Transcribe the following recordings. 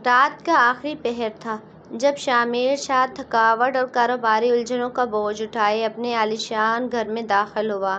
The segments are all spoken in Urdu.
رات کا آخری پہر تھا جب شامر شاہ تھکاوٹ اور کاروباری الجھنوں کا بوجھ اٹھائے اپنے عالیشان گھر میں داخل ہوا۔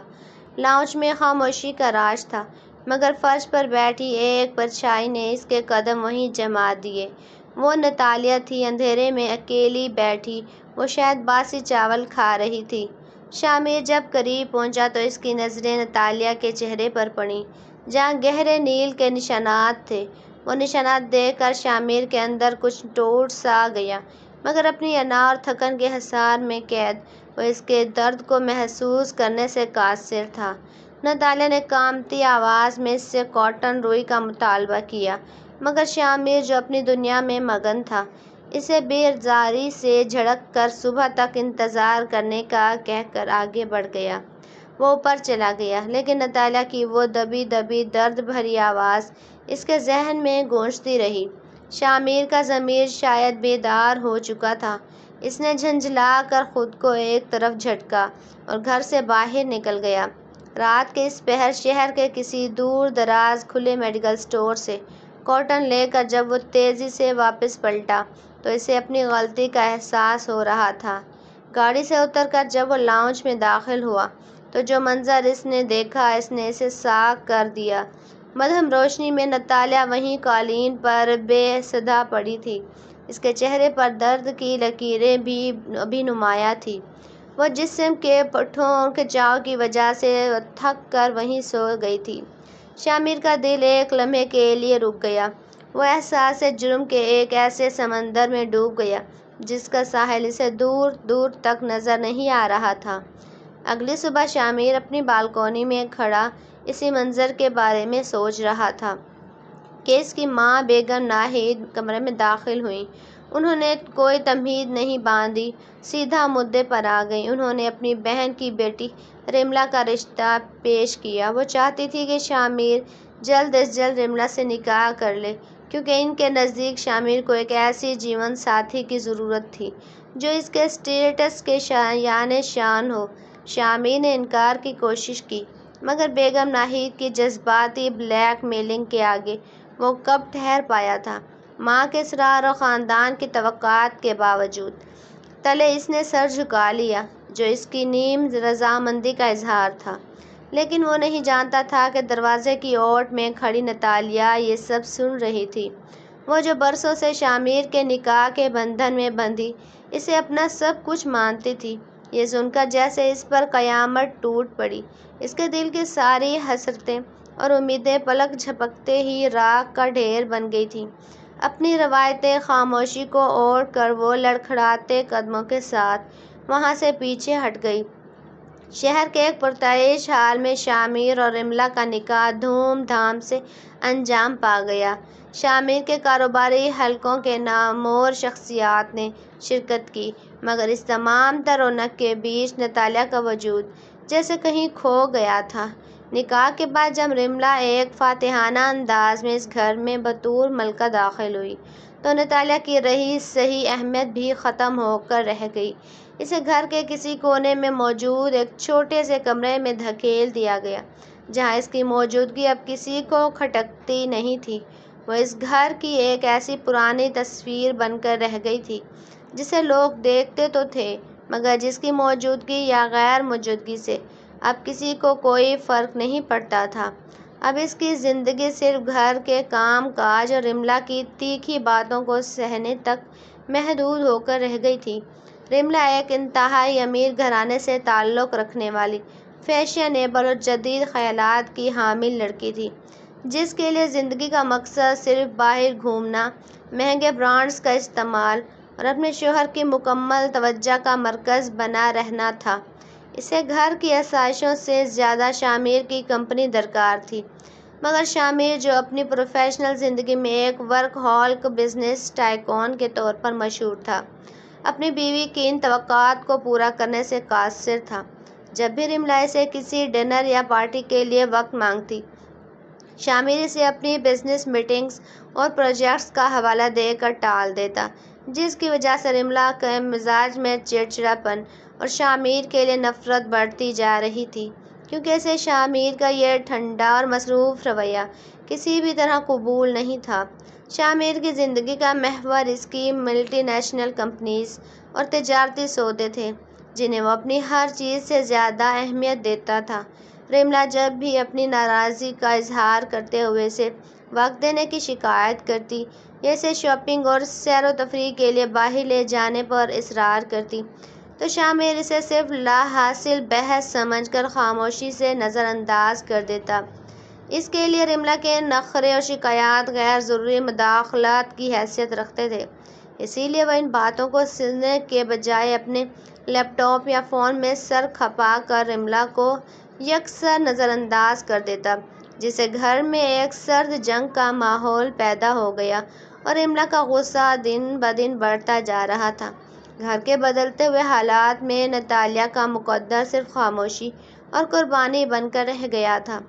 لاؤنج میں خاموشی کا راج تھا، مگر فرش پر بیٹھی ایک پرچھائی نے اس کے قدم وہیں جما دیے۔ وہ نتالیہ تھی، اندھیرے میں اکیلی بیٹھی، وہ شاید باسی چاول کھا رہی تھی۔ شامر جب قریب پہنچا تو اس کی نظریں نتالیہ کے چہرے پر پڑیں، جہاں گہرے نیل کے نشانات تھے۔ وہ نشانات دیکھ کر شامر کے اندر کچھ ٹوٹ سا گیا، مگر اپنی انا اور تھکن کے حصار میں قید وہ اس کے درد کو محسوس کرنے سے قاصر تھا۔ نتالیہ نے کانپتی آواز میں اس سے کاٹن روئی کا مطالبہ کیا، مگر شامر جو اپنی دنیا میں مگن تھا، اسے بیزاری سے جھڑک کر صبح تک انتظار کرنے کا کہہ کر آگے بڑھ گیا۔ وہ اوپر چلا گیا، لیکن نتالیہ کی وہ دبی دبی درد بھری آواز اس کے ذہن میں گونجتی رہی۔ شامر کا ضمیر شاید بیدار ہو چکا تھا۔ اس نے جھنجھلا کر خود کو ایک طرف جھٹکا اور گھر سے باہر نکل گیا۔ رات کے اس پہر شہر کے کسی دور دراز کھلے میڈیکل اسٹور سے کاٹن لے کر جب وہ تیزی سے واپس پلٹا تو اسے اپنی غلطی کا احساس ہو رہا تھا۔ گاڑی سے اتر کر جب وہ لاؤنج میں داخل ہوا تو جو منظر اس نے دیکھا اس نے اسے ساکھ کر دیا۔ مدھم روشنی میں نتالیہ وہیں قالین پر بے صدا پڑی تھی، اس کے چہرے پر درد کی لکیریں بھی ابھی نمایاں تھیں۔ وہ جسم کے پٹھوں اور کھچاؤ کی وجہ سے تھک کر وہیں سو گئی تھی۔ شامر کا دل ایک لمحے کے لیے رک گیا۔ وہ احساس جرم کے ایک ایسے سمندر میں ڈوب گیا جس کا ساحل اسے دور دور تک نظر نہیں آ رہا تھا۔ اگلی صبح شامر اپنی بالکونی میں کھڑا اسی منظر کے بارے میں سوچ رہا تھا کہ اس کی ماں بیگم ناہید کمرے میں داخل ہوئیں۔ انہوں نے کوئی تمہید نہیں باندھی، سیدھا مدعے پر آ گئیں۔ انہوں نے اپنی بہن کی بیٹی رملا کا رشتہ پیش کیا۔ وہ چاہتی تھی کہ شامر جلد از جلد رملا سے نکاح کر لے، کیونکہ ان کے نزدیک شامر کو ایک ایسی جیون ساتھی کی ضرورت تھی جو اس کے اسٹیٹس کے یعنی شان ہو۔ شامر نے انکار کی کوشش کی، مگر بیگم ناہید کی جذباتی بلیک میلنگ کے آگے وہ کب ٹھہر پایا تھا؟ ماں کے اصرار اور خاندان کی توقعات کے باوجود تلے اس نے سر جھکا لیا، جو اس کی نیم رضامندی کا اظہار تھا۔ لیکن وہ نہیں جانتا تھا کہ دروازے کی اوٹ میں کھڑی نتالیہ یہ سب سن رہی تھی۔ وہ جو برسوں سے شامر کے نکاح کے بندھن میں بندھی اسے اپنا سب کچھ مانتی تھی، یہ سن کر جیسے اس پر قیامت ٹوٹ پڑی۔ اس کے دل کی ساری حسرتیں اور امیدیں پلک جھپکتے ہی راکھ کا ڈھیر بن گئی تھیں۔ اپنی روایتی خاموشی کو اوڑھ کر وہ لڑکھڑاتے قدموں کے ساتھ وہاں سے پیچھے ہٹ گئی۔ شہر کے ایک پرتعیش حال میں شامر اور رملا کا نکاح دھوم دھام سے انجام پا گیا۔ شامر کے کاروباری حلقوں کے نامور شخصیات نے شرکت کی، مگر اس تمام تر رونق کے بیچ نتالیہ کا وجود جیسے کہیں کھو گیا تھا۔ نکاح کے بعد جب رملا ایک فاتحانہ انداز میں اس گھر میں بطور ملکہ داخل ہوئی تو نتالیہ کی رہی سہی اہمیت بھی ختم ہو کر رہ گئی۔ اسے گھر کے کسی کونے میں موجود ایک چھوٹے سے کمرے میں دھکیل دیا گیا، جہاں اس کی موجودگی اب کسی کو کھٹکتی نہیں تھی۔ وہ اس گھر کی ایک ایسی پرانی تصویر بن کر رہ گئی تھی جسے لوگ دیکھتے تو تھے، مگر جس کی موجودگی یا غیر موجودگی سے اب کسی کو کوئی فرق نہیں پڑتا تھا۔ اب اس کی زندگی صرف گھر کے کام کاج اور رملا کی تیکھی باتوں کو سہنے تک محدود ہو کر رہ گئی تھی۔ رملا ایک انتہائی امیر گھرانے سے تعلق رکھنے والی، فیشنیبل اور جدید خیالات کی حامل لڑکی تھی، جس کے لیے زندگی کا مقصد صرف باہر گھومنا، مہنگے برانڈز کا استعمال اور اپنے شوہر کی مکمل توجہ کا مرکز بنا رہنا تھا۔ اسے گھر کی آسائشوں سے زیادہ شامر کی کمپنی درکار تھی، مگر شامر جو اپنی پروفیشنل زندگی میں ایک ورک ہالک بزنس ٹائکون کے طور پر مشہور تھا، اپنی بیوی کی ان توقعات کو پورا کرنے سے قاصر تھا۔ جب بھی رملا اسے کسی ڈنر یا پارٹی کے لیے وقت مانگتی، شامر اسے اپنی بزنس میٹنگز اور پروجیکٹس کا حوالہ دے کر ٹال دیتا، جس کی وجہ سے رملا کے مزاج میں چڑچڑاپن اور شامر کے لیے نفرت بڑھتی جا رہی تھی، کیونکہ اسے شامر کا یہ ٹھنڈا اور مصروف رویہ کسی بھی طرح قبول نہیں تھا۔ شامیر کی زندگی کا محور اس کی ملٹی نیشنل کمپنیز اور تجارتی سودے تھے، جنہیں وہ اپنی ہر چیز سے زیادہ اہمیت دیتا تھا۔ رملا جب بھی اپنی ناراضی کا اظہار کرتے ہوئے اسے وقت دینے کی شکایت کرتی یا اسے شاپنگ اور سیر و تفریح کے لیے باہر لے جانے پر اصرار کرتی، تو شامیر اسے صرف لا حاصل بحث سمجھ کر خاموشی سے نظر انداز کر دیتا۔ اس کے لیے رملا کے نخرے اور شکایات غیر ضروری مداخلت کی حیثیت رکھتے تھے۔ اسی لیے وہ ان باتوں کو سننے کے بجائے اپنے لیپ ٹاپ یا فون میں سر کھپا کر رملا کو یکسر نظر انداز کر دیتا، جس سے گھر میں ایک سرد جنگ کا ماحول پیدا ہو گیا اور رملا کا غصہ دن بدن بڑھتا جا رہا تھا۔ گھر کے بدلتے ہوئے حالات میں نتالیہ کا مقدر صرف خاموشی اور قربانی بن کر رہ گیا تھا۔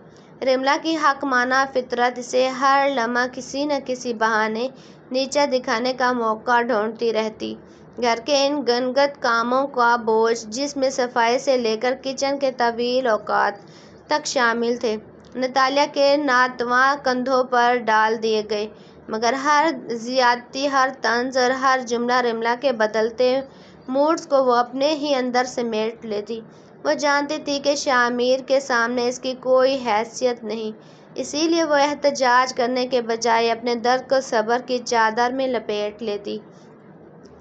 رملا کی حاکمانہ فطرت اسے ہر لمحہ کسی نہ کسی بہانے نیچا دکھانے کا موقع ڈھونڈتی رہتی۔ گھر کے ان گنگت کاموں کا بوجھ، جس میں صفائی سے لے کر کچن کے طویل اوقات تک شامل تھے، نتالیہ کے ناتواں کندھوں پر ڈال دیے گئے، مگر ہر زیادتی، ہر طنز اور ہر جملہ رملا کے بدلتے موڈز کو وہ اپنے ہی اندر سمیٹ لیتی۔ وہ جانتی تھی کہ شامیر کے سامنے اس کی کوئی حیثیت نہیں، اسی لیے وہ احتجاج کرنے کے بجائے اپنے درد کو صبر کی چادر میں لپیٹ لیتی،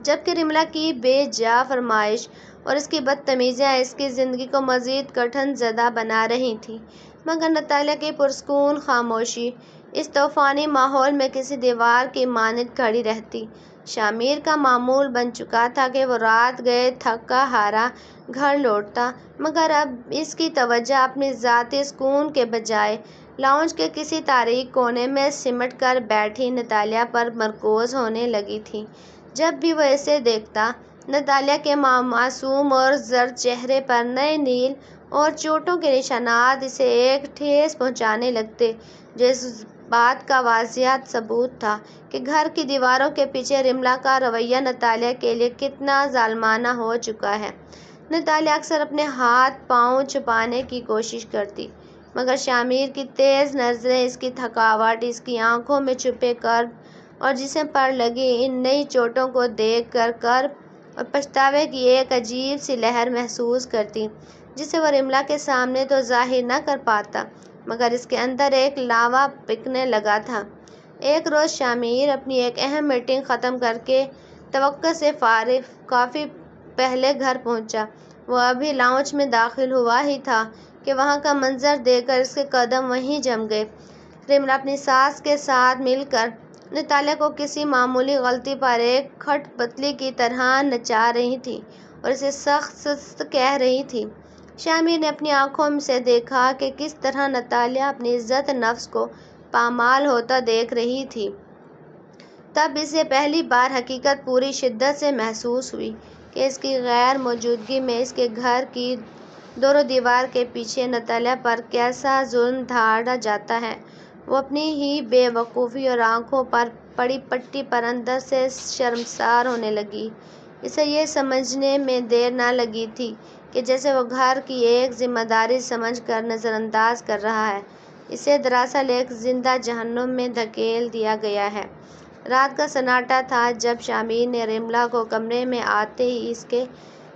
جبکہ رملا کی بے جا فرمائش اور اس کی بدتمیزیاں اس کی زندگی کو مزید کٹھن زدہ بنا رہی تھیں۔ مگر نتالیہ کی پرسکون خاموشی اس طوفانی ماحول میں کسی دیوار کی مانند کھڑی رہتی۔ شامیر کا معمول بن چکا تھا کہ وہ رات گئے تھکا ہارا گھر لوٹتا، مگر اب اس کی توجہ اپنی ذاتی سکون کے بجائے لاؤنج کے کسی تاریک کونے میں سمٹ کر بیٹھی نتالیہ پر مرکوز ہونے لگی تھی۔ جب بھی وہ اسے دیکھتا، نتالیہ کے معصوم اور زرد چہرے پر نئے نیل اور چوٹوں کے نشانات اسے ایک ٹھیس پہنچانے لگتے، جو اس بات کا واضح ثبوت تھا کہ گھر کی دیواروں کے پیچھے رملا کا رویہ نتالیہ کے لیے کتنا ظالمانہ ہو چکا ہے۔ نتالیہ اکثر اپنے ہاتھ پاؤں چھپانے کی کوشش کرتی، مگر شامیر کی تیز نظریں اس کی تھکاوٹ، اس کی آنکھوں میں چھپے کرب اور جسم پر لگی ان نئی چوٹوں کو دیکھ کر کرب اور پچھتاوے کی ایک عجیب سی لہر محسوس کرتی، جسے وہ رملا کے سامنے تو ظاہر نہ کر پاتا، مگر اس کے اندر ایک لاوا پکنے لگا تھا۔ ایک روز شامیر اپنی ایک اہم میٹنگ ختم کر کے توقع سے فارغ کافی پہلے گھر پہنچا۔ وہ ابھی لاؤنج میں داخل ہوا ہی تھا کہ وہاں کا منظر دیکھ کر اس کے قدم وہیں جم گئے۔ رملا اپنی ساس کے ساتھ مل کر نتالیہ کو کسی معمولی غلطی پر ایک کھٹ پتلی کی طرح نچا رہی تھی اور اسے سخت سست کہہ رہی تھی۔ شامیر نے اپنی آنکھوں سے دیکھا کہ کس طرح نتالیہ اپنی عزت نفس کو پامال ہوتا دیکھ رہی تھی۔ تب اسے پہلی بار حقیقت پوری شدت سے محسوس ہوئی کہ اس کی غیر موجودگی میں اس کے گھر کی دور و دیوار کے پیچھے نتالیہ پر کیسا ظلم ڈھایا جاتا ہے۔ وہ اپنی ہی بے وقوفی اور آنکھوں پر پڑی پٹی پر اندر سے شرمسار ہونے لگی۔ اسے یہ سمجھنے میں دیر نہ لگی تھی کہ جسے وہ گھر کی ایک ذمہ داری سمجھ کر نظر انداز کر رہا ہے، اسے دراصل ایک زندہ جہنم میں دھکیل دیا گیا ہے۔ رات کا سناٹا تھا جب شامیر نے رملا کو کمرے میں آتے ہی اس کے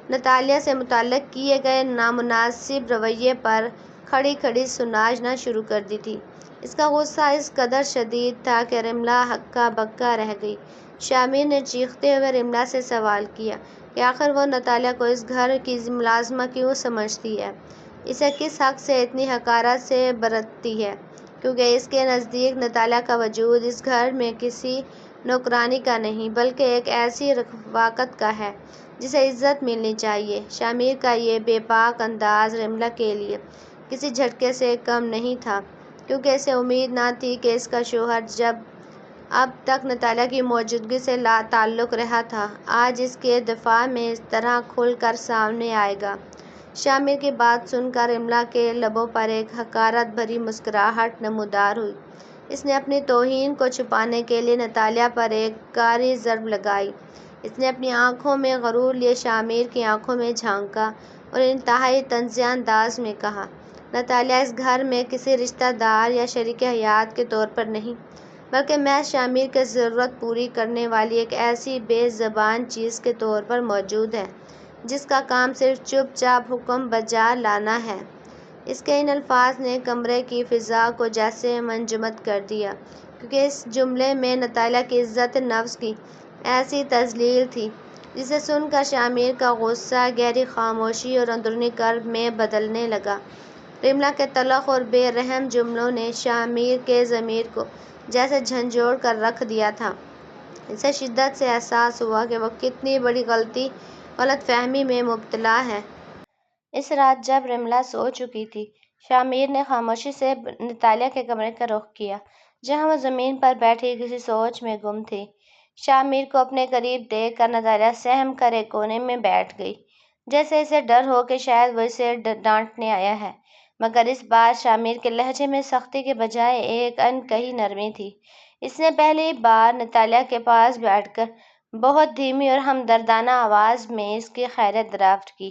نتالیہ سے متعلق کیے گئے نامناسب رویے پر کھڑی کھڑی سناجنا شروع کر دی تھی۔ اس کا غصہ اس قدر شدید تھا کہ رملا ہکا بکا رہ گئی۔ شامیر نے چیختے ہوئے رملا سے سوال کیا کہ آخر وہ نتالیہ کو اس گھر کی ملازمہ کیوں سمجھتی ہے، اسے کس حق سے اتنی حقارت سے برتتی ہے، کیونکہ اس کے نزدیک نتالیہ کا وجود اس گھر میں کسی نوکرانی کا نہیں بلکہ ایک ایسی رفاقت کا ہے جسے عزت ملنی چاہیے۔ شامیر کا یہ بے باک انداز رملا کے لیے کسی جھٹکے سے کم نہیں تھا، کیونکہ اسے امید نہ تھی کہ اس کا شوہر جب اب تک نتالیہ کی موجودگی سے لا تعلق رہا تھا، آج اس کے دفاع میں اس طرح کھل کر سامنے آئے گا۔ شامیر کی بات سن کر رملا کے لبوں پر ایک حقارت بھری مسکراہٹ نمودار ہوئی۔ اس نے اپنی توہین کو چھپانے کے لیے نتالیہ پر ایک کاری ضرب لگائی۔ اس نے اپنی آنکھوں میں غرور لیے شامیر کی آنکھوں میں جھانکا اور انتہائی طنزیہ انداز میں کہا، نتالیہ اس گھر میں کسی رشتہ دار یا شریک حیات کے طور پر نہیں، بلکہ محض شامر کی ضرورت پوری کرنے والی ایک ایسی بے زبان چیز کے طور پر موجود ہے جس کا کام صرف چپ چاپ حکم بجا لانا ہے۔ اس کے ان الفاظ نے کمرے کی فضا کو جیسے منجمد کر دیا، کیونکہ اس جملے میں نتالیہ کی عزت نفس کی ایسی تذلیل تھی جسے سن کر شامر کا غصہ گہری خاموشی اور اندرونی کرب میں بدلنے لگا۔ ریملا کے تلخ اور بے رحم جملوں نے شامر کے ضمیر کو جیسے جھنجھوڑ کر رکھ دیا تھا۔ اسے شدت سے احساس ہوا کہ وہ کتنی بڑی غلط فہمی میں مبتلا ہے۔ اس رات جب ریملا سو چکی تھی، شامر نے خاموشی سے نتالیہ کے کمرے کا رخ کیا، جہاں وہ زمین پر بیٹھی کسی سوچ میں گم تھی۔ شامر کو اپنے قریب دیکھ کر نتالیہ سہم کر ایک کونے میں بیٹھ گئی، جیسے اسے ڈر ہو کہ شاید وہ اسے ڈانٹنے آیا ہے۔ مگر اس بار شامر کے لہجے میں سختی کے بجائے ایک انکہی نرمی تھی۔ اس نے پہلی بار نتالیہ کے پاس بیٹھ کر بہت دھیمی اور ہمدردانہ آواز میں اس کی خیریت دریافت کی،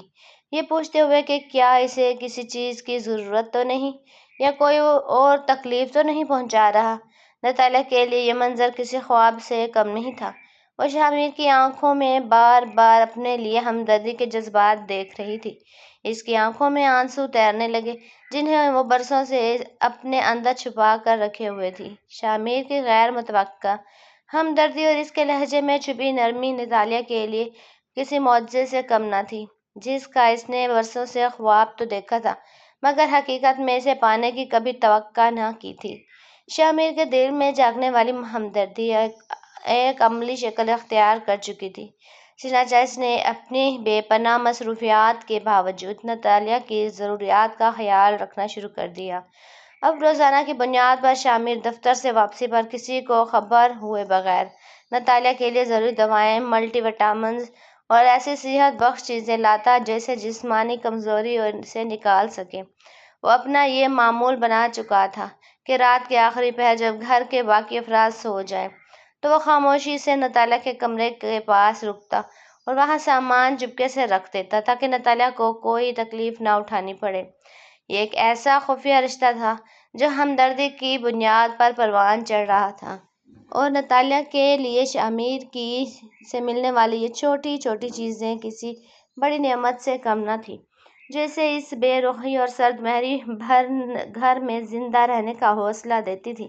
یہ پوچھتے ہوئے کہ کیا اسے کسی چیز کی ضرورت تو نہیں، یا کوئی اور تکلیف تو نہیں پہنچا رہا۔ نتالیہ کے لیے یہ منظر کسی خواب سے کم نہیں تھا۔ وہ شامر کی آنکھوں میں بار بار اپنے لیے ہمدردی کے جذبات دیکھ رہی تھی۔ اس کی آنکھوں میں آنسو تیرنے لگے جنہیں وہ برسوں سے اپنے اندر چھپا کر رکھے ہوئے تھی۔ شامر کی غیر متوقع ہمدردی اور اس کے لہجے میں چھپی نرمی نتالیہ کے لیے کسی معجزے سے کم نہ تھی، جس کا اس نے برسوں سے خواب تو دیکھا تھا مگر حقیقت میں اسے پانے کی کبھی توقع نہ کی تھی۔ شامر کے دل میں جاگنے والی ہمدردی ایک عملی شکل اختیار کر چکی تھی، چنانچہ اس نے اپنی بے پناہ مصروفیات کے باوجود نتالیہ کی ضروریات کا خیال رکھنا شروع کر دیا۔ اب روزانہ کی بنیاد پر شامر دفتر سے واپسی پر کسی کو خبر ہوئے بغیر نتالیہ کے لیے ضروری دوائیں، ملٹی وٹامنز اور ایسی صحت بخش چیزیں لاتا جسے جسمانی کمزوری سے نکال سکے۔ وہ اپنا یہ معمول بنا چکا تھا کہ رات کے آخری پہر جب گھر کے باقی افراد سو جائیں تو وہ خاموشی سے نتالیہ کے کمرے کے پاس رکتا اور وہاں سامان چپکے سے رکھ دیتا تاکہ نتالیہ کو کوئی تکلیف نہ اٹھانی پڑے۔ یہ ایک ایسا خفیہ رشتہ تھا جو ہمدردی کی بنیاد پر پروان چڑھ رہا تھا، اور نتالیہ کے لیے شامر سے ملنے والی یہ چھوٹی چھوٹی چیزیں کسی بڑی نعمت سے کم نہ تھیں جو اسے اس بے رخی اور سرد مہری گھر میں زندہ رہنے کا حوصلہ دیتی تھیں۔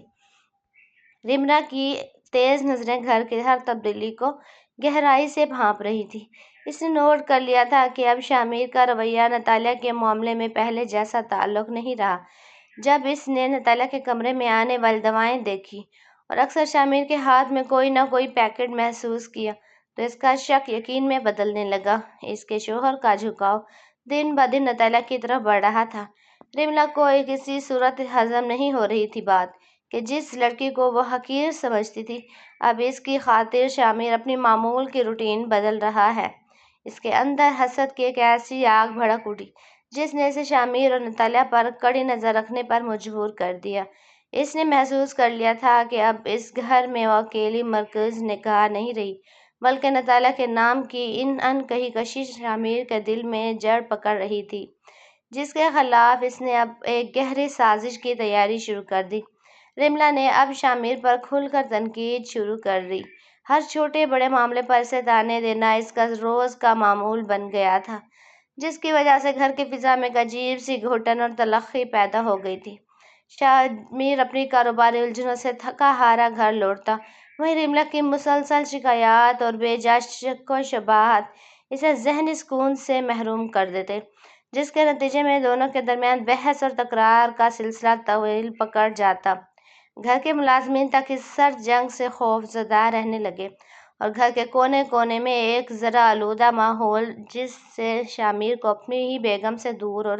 ریملا کی تیز نظریں گھر کی ہر تبدیلی کو گہرائی سے بھانپ رہی تھیں۔ اس نے نوٹ کر لیا تھا کہ اب شامر کا رویہ نتالیہ کے معاملے میں پہلے جیسا تعلق نہیں رہا۔ جب اس نے نتالیہ کے کمرے میں آنے والی دوائیں دیکھیں اور اکثر شامر کے ہاتھ میں کوئی نہ کوئی پیکٹ محسوس کیا تو اس کا شک یقین میں بدلنے لگا۔ اس کے شوہر کا جھکاؤ دن بدن نتالیہ کی طرف بڑھ رہا تھا۔ ریملا کو کسی صورت ہضم نہیں ہو رہی تھی بات کہ جس لڑکی کو وہ حقیر سمجھتی تھی، اب اس کی خاطر شامر اپنی معمول کی روٹین بدل رہا ہے۔ اس کے اندر حسد کی ایک ایسی آگ بھڑک اٹھی جس نے اسے شامر اور نتالیہ پر کڑی نظر رکھنے پر مجبور کر دیا۔ اس نے محسوس کر لیا تھا کہ اب اس گھر میں وہ اکیلی مرکز نگاہ نہیں رہی، بلکہ نتالیہ کے نام کی انکہی کشش شامر کے دل میں جڑ پکڑ رہی تھی، جس کے خلاف اس نے اب ایک گہری سازش کی تیاری شروع کر دی۔ ریملا نے اب شامر پر کھل کر تنقید شروع کر دی۔ ہر چھوٹے بڑے معاملے پر اسے طعنے دینا اس کا روز کا معمول بن گیا تھا، جس کی وجہ سے گھر کی فضا میں ایک عجیب سی گھٹن اور تلخی پیدا ہو گئی تھی۔ شامر اپنی کاروباری الجھنوں سے تھکا ہارا گھر لوٹتا، وہیں ریملا کی مسلسل شکایات اور بے جا شک و شبہات اسے ذہنی سکون سے محروم کر دیتے، جس کے نتیجے میں دونوں کے درمیان بحث اور تکرار کا سلسلہ طویل پکڑ جاتا۔ گھر کے ملازمین تک اس سرد جنگ سے خوف زدہ رہنے لگے اور گھر کے کونے کونے میں ایک زرع آلودہ ماحول جس سے شامر کو اپنی ہی بیگم سے دور اور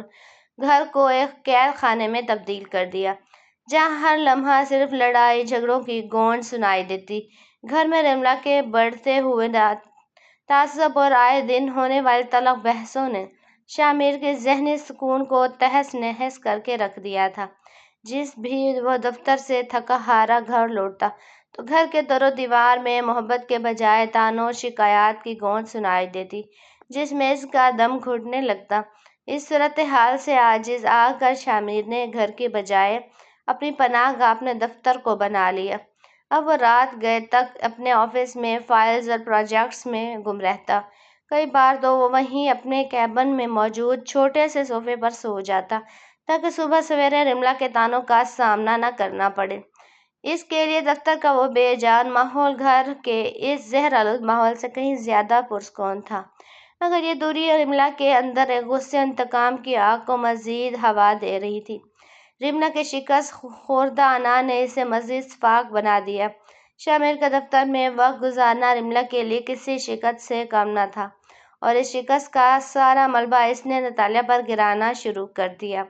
گھر کو ایک قید خانے میں تبدیل کر دیا، جہاں ہر لمحہ صرف لڑائی جھگڑوں کی گونج سنائی دیتی۔ گھر میں ریملا کے بڑھتے ہوئے تعصب اور آئے دن ہونے والی تلخ بحثوں نے شامر کے ذہنی سکون کو تہس نہس کر کے رکھ دیا تھا۔ جس بھی وہ دفتر سے تھکا ہارا گھر لوٹتا تو گھر کے در و دیوار میں محبت کے بجائے طعنوں اور شکایات کی گونج سنائی دیتی، جس میں اس کا دم گھٹنے لگتا۔ اس صورتحال سے عاجز آ کر شامر نے گھر کے بجائے اپنی پناہ گاہ اپنے دفتر کو بنا لیا۔ اب وہ رات گئے تک اپنے آفس میں فائلز اور پروجیکٹس میں گم رہتا۔ کئی بار تو وہ وہیں اپنے کیبن میں موجود چھوٹے سے صوفے پر سو جاتا تاکہ صبح سویرے رملا کے طعنوں کا سامنا نہ کرنا پڑے۔ اس کے لیے دفتر کا وہ بے جان ماحول گھر کے اس زہر آلود ماحول سے کہیں زیادہ پرسکون تھا، مگر یہ دوری رملا کے اندر ایک غصے اور انتقام کی آگ کو مزید ہوا دے رہی تھی۔ رملا کے شکست خوردہ عناء نے اسے مزید سفاک بنا دیا۔ شامر کا دفتر میں وقت گزارنا رملا کے لیے کسی شکست سے کم نہ تھا، اور اس شکست کا سارا ملبہ اس نے نتالیہ پر گرانا شروع کر دیا۔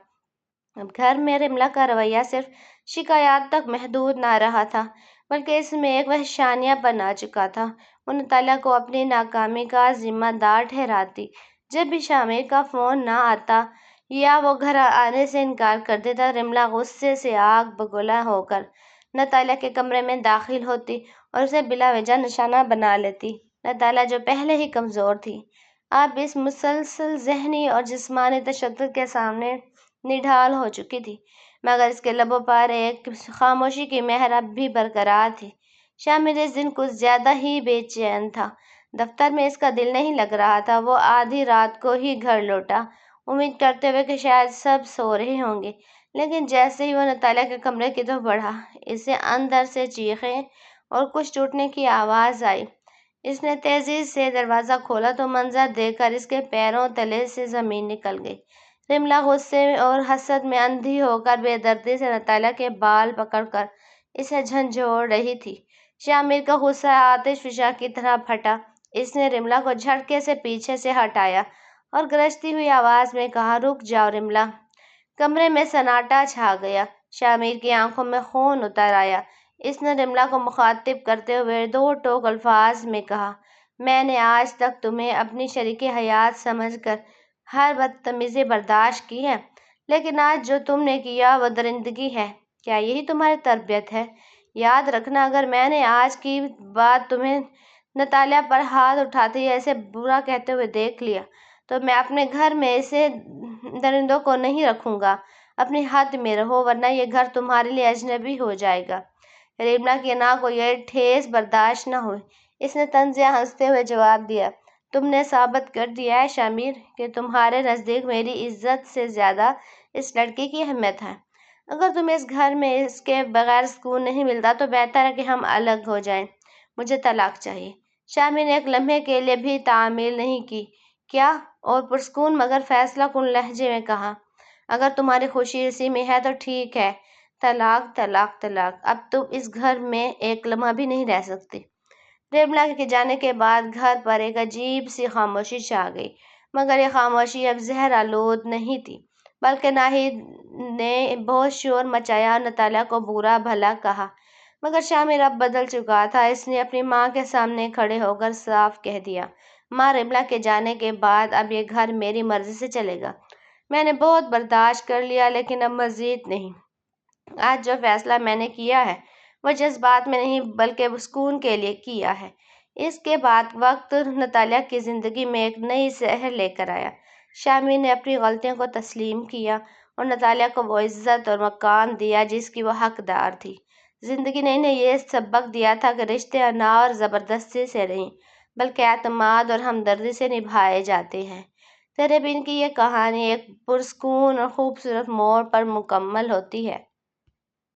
اب گھر میں رملا کا رویہ صرف شکایات تک محدود نہ رہا تھا، بلکہ اس میں ایک وحشانیہ پن آ چکا تھا۔ وہ نتالیہ کو اپنی ناکامی کا ذمہ دار ٹھہراتی۔ جب بھی شامر کا فون نہ آتا یا وہ گھر آنے سے انکار کر دیتا، رملا غصے سے آگ بگولا ہو کر نتالیہ کے کمرے میں داخل ہوتی اور اسے بلا وجہ نشانہ بنا لیتی۔ نتالیہ، جو پہلے ہی کمزور تھی، اب اس مسلسل ذہنی اور جسمانی تشدد کے سامنے نڈھال ہو چکی تھی، مگر اس کے لبوں پر ایک خاموشی کی مہر اب بھی برقرار تھی۔ شامر اس دن کچھ زیادہ ہی بے چین تھا۔ دفتر میں اس کا دل نہیں لگ رہا تھا۔ وہ آدھی رات کو ہی گھر لوٹا، امید کرتے ہوئے کہ شاید سب سو رہے ہوں گے، لیکن جیسے ہی وہ نتالیہ کے کمرے کی طرف بڑھا، اسے اندر سے چیخیں اور کچھ ٹوٹنے کی آواز آئی۔ اس نے تیزی سے دروازہ کھولا تو منظر دیکھ کر اس کے پیروں تلے سے زمین نکل گئی۔ رملا غصے اور حسد میں اندھی ہو کر بے دردی سے نتالیہ کے بال پکڑ کر اسے جھنجھوڑ رہی تھی۔ شامر کا غصہ آتش فشاں کی طرح پھٹا۔ اس نے رملا کو جھٹکے سے پیچھے سے ہٹایا اور گرجتی ہوئی آواز میں کہا، "رک جاؤ رملا۔" کمرے میں سناٹا چھا گیا۔ شامر کی آنکھوں میں خون اتر آیا۔ اس نے رملا کو مخاطب کرتے ہوئے دو ٹوک الفاظ میں کہا، "میں نے آج تک تمہیں اپنی شریک حیات سمجھ کر ہر بدتمیزی برداشت کی ہے، لیکن آج جو تم نے کیا وہ درندگی ہے۔ کیا یہی تمہاری تربیت ہے؟ یاد رکھنا، اگر میں نے آج کی بعد تمہیں نتالیہ پر ہاتھ اٹھاتے یا اسے برا کہتے ہوئے دیکھ لیا تو میں اپنے گھر میں ایسے درندوں کو نہیں رکھوں گا۔ اپنی حد میں رہو، ورنہ یہ گھر تمہارے لیے اجنبی ہو جائے گا۔" رملا کی ناک کو یہ ٹھیس برداشت نہ ہوئی۔ اس نے طنزیہ ہنستے ہوئے جواب دیا، "تم نے ثابت کر دیا ہے شامر کہ تمہارے نزدیک میری عزت سے زیادہ اس لڑکی کی اہمیت ہے۔ اگر تمہیں اس گھر میں اس کے بغیر سکون نہیں ملتا تو بہتر ہے کہ ہم الگ ہو جائیں۔ مجھے طلاق چاہیے۔" شامر نے ایک لمحے کے لیے بھی تعمیل نہیں کی۔ "کیا؟" اور پرسکون مگر فیصلہ کن لہجے میں کہا، "اگر تمہاری خوشی اسی میں ہے تو ٹھیک ہے۔ طلاق، طلاق، طلاق۔ اب تم اس گھر میں ایک لمحہ بھی نہیں رہ سکتی۔" رملا کے جانے کے بعد گھر پر ایک عجیب سی خاموشی چھا گئی، مگر یہ خاموشی اب زہر آلود نہیں تھی، بلکہ ناہید نے بہت شور مچایا اور نتالیہ کو برا بھلا کہا۔ مگر شامر اب بدل چکا تھا۔ اس نے اپنی ماں کے سامنے کھڑے ہو کر صاف کہہ دیا، "ماں، رملا کے جانے کے بعد اب یہ گھر میری مرضی سے چلے گا۔ میں نے بہت برداشت کر لیا، لیکن اب مزید نہیں۔ آج جو فیصلہ میں نے کیا ہے وہ جذبات میں نہیں بلکہ سکون کے لیے کیا ہے۔" اس کے بعد وقت نتالیہ کی زندگی میں ایک نئی سحر لے کر آیا۔ شامر نے اپنی غلطیوں کو تسلیم کیا اور نتالیہ کو وہ عزت اور مقام دیا جس کی وہ حقدار تھی۔ زندگی نے انہیں یہ سبق دیا تھا کہ رشتے عناء اور زبردستی سے نہیں بلکہ اعتماد اور ہمدردی سے نبھائے جاتے ہیں۔ تیرے بن کی یہ کہانی ایک پرسکون اور خوبصورت موڑ پر مکمل ہوتی ہے۔